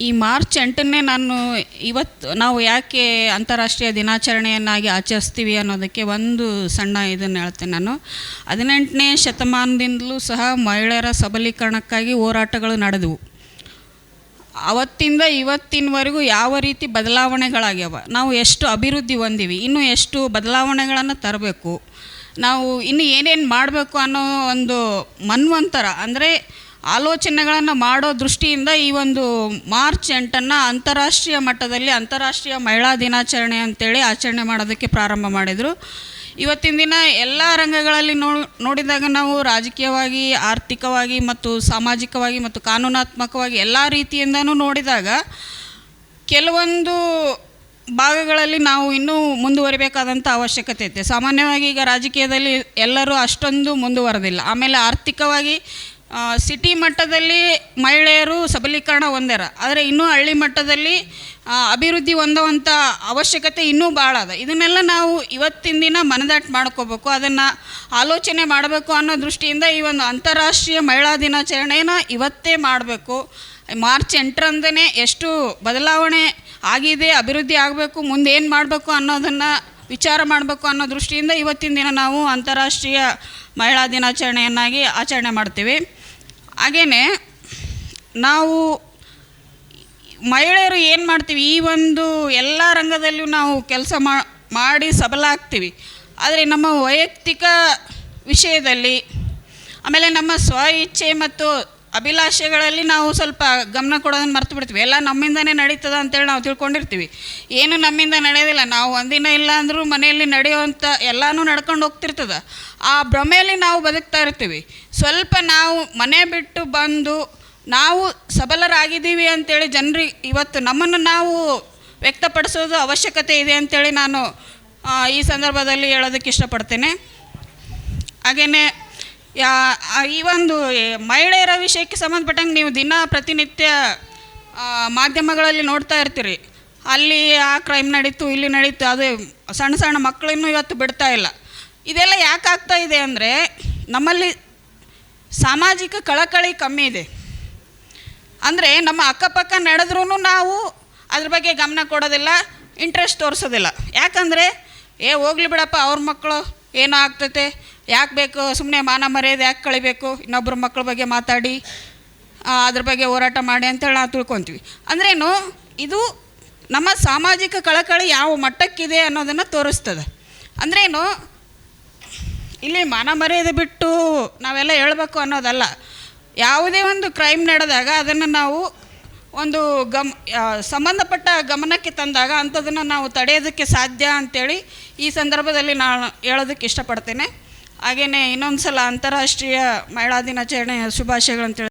ಈ ಮಾರ್ಚ್ 8ನೇ ನಾವು ಯಾಕೆ ಅಂತಾರಾಷ್ಟ್ರೀಯ ದಿನಾಚರಣೆಯನ್ನಾಗಿ ಆಚರಿಸ್ತೀವಿ ಅನ್ನೋದಕ್ಕೆ ಒಂದು ಸಣ್ಣ ಇದನ್ನು ಹೇಳ್ತೇನೆ ನಾನು. 18ನೇ ಶತಮಾನದಿಂದಲೂ ಸಹ ಮಹಿಳೆಯರ ಸಬಲೀಕರಣಕ್ಕಾಗಿ ಹೋರಾಟಗಳು ನಡೆದವು. ಅವತ್ತಿಂದ ಇವತ್ತಿನವರೆಗೂ ಯಾವ ರೀತಿ ಬದಲಾವಣೆಗಳಾಗ್ಯಾವ, ನಾವು ಎಷ್ಟು ಅಭಿವೃದ್ಧಿ ಹೊಂದೀವಿ, ಇನ್ನೂ ಎಷ್ಟು ಬದಲಾವಣೆಗಳನ್ನು ತರಬೇಕು, ನಾವು ಇನ್ನು ಏನೇನು ಮಾಡಬೇಕು ಅನ್ನೋ ಒಂದು ಮನ್ವಂತರ ಅಂದರೆ ಆಲೋಚನೆಗಳನ್ನು ಮಾಡೋ ದೃಷ್ಟಿಯಿಂದ ಈ ಒಂದು ಮಾರ್ಚ್ 8ನ್ನು ಅಂತಾರಾಷ್ಟ್ರೀಯ ಮಟ್ಟದಲ್ಲಿ ಅಂತಾರಾಷ್ಟ್ರೀಯ ಮಹಿಳಾ ದಿನಾಚರಣೆ ಅಂತೇಳಿ ಆಚರಣೆ ಮಾಡೋದಕ್ಕೆ ಪ್ರಾರಂಭ ಮಾಡಿದರು. ಇವತ್ತಿನ ದಿನ ಎಲ್ಲ ರಂಗಗಳಲ್ಲಿ ನೋಡಿದಾಗ ನಾವು ರಾಜಕೀಯವಾಗಿ, ಆರ್ಥಿಕವಾಗಿ ಮತ್ತು ಸಾಮಾಜಿಕವಾಗಿ ಮತ್ತು ಕಾನೂನಾತ್ಮಕವಾಗಿ ಎಲ್ಲ ರೀತಿಯಿಂದನೂ ನೋಡಿದಾಗ ಕೆಲವೊಂದು ಭಾಗಗಳಲ್ಲಿ ನಾವು ಇನ್ನೂ ಮುಂದುವರಿಬೇಕಾದಂಥ ಅವಶ್ಯಕತೆ ಐತೆ. ಸಾಮಾನ್ಯವಾಗಿ ಈಗ ರಾಜಕೀಯದಲ್ಲಿ ಎಲ್ಲರೂ ಅಷ್ಟೊಂದು ಮುಂದುವರೆದಿಲ್ಲ. ಆಮೇಲೆ ಆರ್ಥಿಕವಾಗಿ ಸಿಟಿ ಮಟ್ಟದಲ್ಲಿ ಮಹಿಳೆಯರು ಸಬಲೀಕರಣ ಹೊಂದ್ಯಾರ, ಆದರೆ ಇನ್ನೂ ಹಳ್ಳಿ ಮಟ್ಟದಲ್ಲಿ ಅಭಿವೃದ್ಧಿ ಹೊಂದುವಂಥ ಅವಶ್ಯಕತೆ ಇನ್ನೂ ಭಾಳ ಅದ. ಇದನ್ನೆಲ್ಲ ನಾವು ಇವತ್ತಿನ ದಿನ ಮನದಟ್ಟು ಮಾಡ್ಕೋಬೇಕು, ಅದನ್ನು ಆಲೋಚನೆ ಮಾಡಬೇಕು ಅನ್ನೋ ದೃಷ್ಟಿಯಿಂದ ಈ ಒಂದು ಅಂತಾರಾಷ್ಟ್ರೀಯ ಮಹಿಳಾ ದಿನಾಚರಣೆಯನ್ನು ಇವತ್ತೇ ಮಾಡಬೇಕು. ಮಾರ್ಚ್ 8ರಂದೇ ಎಷ್ಟು ಬದಲಾವಣೆ ಆಗಿದೆ, ಅಭಿವೃದ್ಧಿ ಆಗಬೇಕು, ಮುಂದೆ ಏನು ಮಾಡಬೇಕು ಅನ್ನೋದನ್ನು ವಿಚಾರ ಮಾಡಬೇಕು ಅನ್ನೋ ದೃಷ್ಟಿಯಿಂದ ಇವತ್ತಿನ ದಿನ ನಾವು ಅಂತಾರಾಷ್ಟ್ರೀಯ ಮಹಿಳಾ ದಿನಾಚರಣೆಯನ್ನಾಗಿ ಆಚರಣೆ ಮಾಡ್ತೀವಿ. ಹಾಗೆಯೇ ನಾವು ಮಹಿಳೆಯರು ಏನು ಮಾಡ್ತೀವಿ, ಈ ಒಂದು ಎಲ್ಲ ರಂಗದಲ್ಲೂ ನಾವು ಕೆಲಸ ಮಾಡಿ ಸಬಲ ಆಗ್ತೀವಿ. ಆದರೆ ನಮ್ಮ ವೈಯಕ್ತಿಕ ವಿಷಯದಲ್ಲಿ, ಆಮೇಲೆ ನಮ್ಮ ಸ್ವ ಇಚ್ಛೆ ಮತ್ತು ಅಭಿಲಾಷೆಗಳಲ್ಲಿ ನಾವು ಸ್ವಲ್ಪ ಗಮನ ಕೊಡೋದನ್ನು ಮರ್ತು ಬಿಡ್ತೀವಿ. ಎಲ್ಲ ನಮ್ಮಿಂದನೇ ನಡೀತದ ಅಂತೇಳಿ ನಾವು ತಿಳ್ಕೊಂಡಿರ್ತೀವಿ. ಏನು ನಮ್ಮಿಂದ ನಡೆಯೋದಿಲ್ಲ. ನಾವು ಒಂದಿನ ಇಲ್ಲ ಅಂದರೂ ಮನೆಯಲ್ಲಿ ನಡೆಯುವಂಥ ಎಲ್ಲನೂ ನಡ್ಕೊಂಡು ಹೋಗ್ತಿರ್ತದೆ. ಆ ಭ್ರಮೆಯಲ್ಲಿ ನಾವು ಬದುಕ್ತಾ ಇರ್ತೀವಿ. ಸ್ವಲ್ಪ ನಾವು ಮನೆ ಬಿಟ್ಟು ಬಂದು ನಾವು ಸಬಲರಾಗಿದ್ದೀವಿ ಅಂಥೇಳಿ ಜನರಿಗೆ ಇವತ್ತು ನಮ್ಮನ್ನು ನಾವು ವ್ಯಕ್ತಪಡಿಸೋದು ಅವಶ್ಯಕತೆ ಇದೆ ಅಂಥೇಳಿ ನಾನು ಈ ಸಂದರ್ಭದಲ್ಲಿ ಹೇಳೋದಕ್ಕೆ ಇಷ್ಟಪಡ್ತೇನೆ. ಹಾಗೆಯೇ ಈ ಒಂದು ಮಹಿಳೆಯರ ವಿಷಯಕ್ಕೆ ಸಂಬಂಧಪಟ್ಟಂಗೆ ನೀವು ಪ್ರತಿನಿತ್ಯ ಮಾಧ್ಯಮಗಳಲ್ಲಿ ನೋಡ್ತಾ ಇರ್ತೀರಿ. ಅಲ್ಲಿ ಆ ಕ್ರೈಮ್ ನಡೀತು, ಇಲ್ಲಿ ನಡೀತು, ಅದು ಸಣ್ಣ ಸಣ್ಣ ಮಕ್ಕಳನ್ನೂ ಇವತ್ತು ಬಿಡ್ತಾ ಇಲ್ಲ. ಇದೆಲ್ಲ ಯಾಕೆ ಆಗ್ತಾ ಇದೆ ಅಂದರೆ ನಮ್ಮಲ್ಲಿ ಸಾಮಾಜಿಕ ಕಳಕಳಿ ಕಮ್ಮಿ ಇದೆ. ಅಂದರೆ ನಮ್ಮ ಅಕ್ಕಪಕ್ಕ ನಡೆದ್ರೂ ನಾವು ಅದ್ರ ಬಗ್ಗೆ ಗಮನ ಕೊಡೋದಿಲ್ಲ, ಇಂಟ್ರೆಸ್ಟ್ ತೋರಿಸೋದಿಲ್ಲ. ಯಾಕಂದರೆ ಹೋಗ್ಲಿ ಬಿಡಪ್ಪ, ಅವ್ರ ಮಕ್ಕಳು ಏನೋ ಆಗ್ತೈತೆ, ಯಾಕೆ ಬೇಕು, ಸುಮ್ಮನೆ ಮಾನ ಮರ್ಯಾದೆ ಯಾಕೆ ಕಳಿಬೇಕು, ಇನ್ನೊಬ್ಬರ ಮಕ್ಕಳ ಬಗ್ಗೆ ಮಾತಾಡಿ ಅದ್ರ ಬಗ್ಗೆ ಹೋರಾಟ ಮಾಡಿ ಅಂತೇಳಿ ನಾವು ತಿಳ್ಕೊತೀವಿ. ಅಂದ್ರೇನು, ಇದು ನಮ್ಮ ಸಾಮಾಜಿಕ ಕಳಕಳಿ ಯಾವ ಮಟ್ಟಕ್ಕಿದೆ ಅನ್ನೋದನ್ನು ತೋರಿಸ್ತದೆ. ಅಂದ್ರೇನು, ಇಲ್ಲಿ ಮಾನ ಮರ್ಯಾದೆ ಬಿಟ್ಟು ನಾವೆಲ್ಲ ಹೇಳಬೇಕು ಅನ್ನೋದಲ್ಲ. ಯಾವುದೇ ಒಂದು ಕ್ರೈಮ್ ನಡೆದಾಗ ಅದನ್ನು ನಾವು ಒಂದು ಸಂಬಂಧಪಟ್ಟ ಗಮನಕ್ಕೆ ತಂದಾಗ ಅಂಥದನ್ನು ನಾವು ತಡೆಯೋದಕ್ಕೆ ಸಾಧ್ಯ ಅಂಥೇಳಿ ಈ ಸಂದರ್ಭದಲ್ಲಿ ನಾನು ಹೇಳೋದಕ್ಕೆ ಇಷ್ಟಪಡ್ತೇನೆ. ಹಾಗೆಯೇ ಇನ್ನೊಂದು ಸಲ ಅಂತಾರಾಷ್ಟ್ರೀಯ ಮಹಿಳಾ ದಿನಾಚರಣೆಯ ಶುಭಾಶಯಗಳಂತೇಳಿ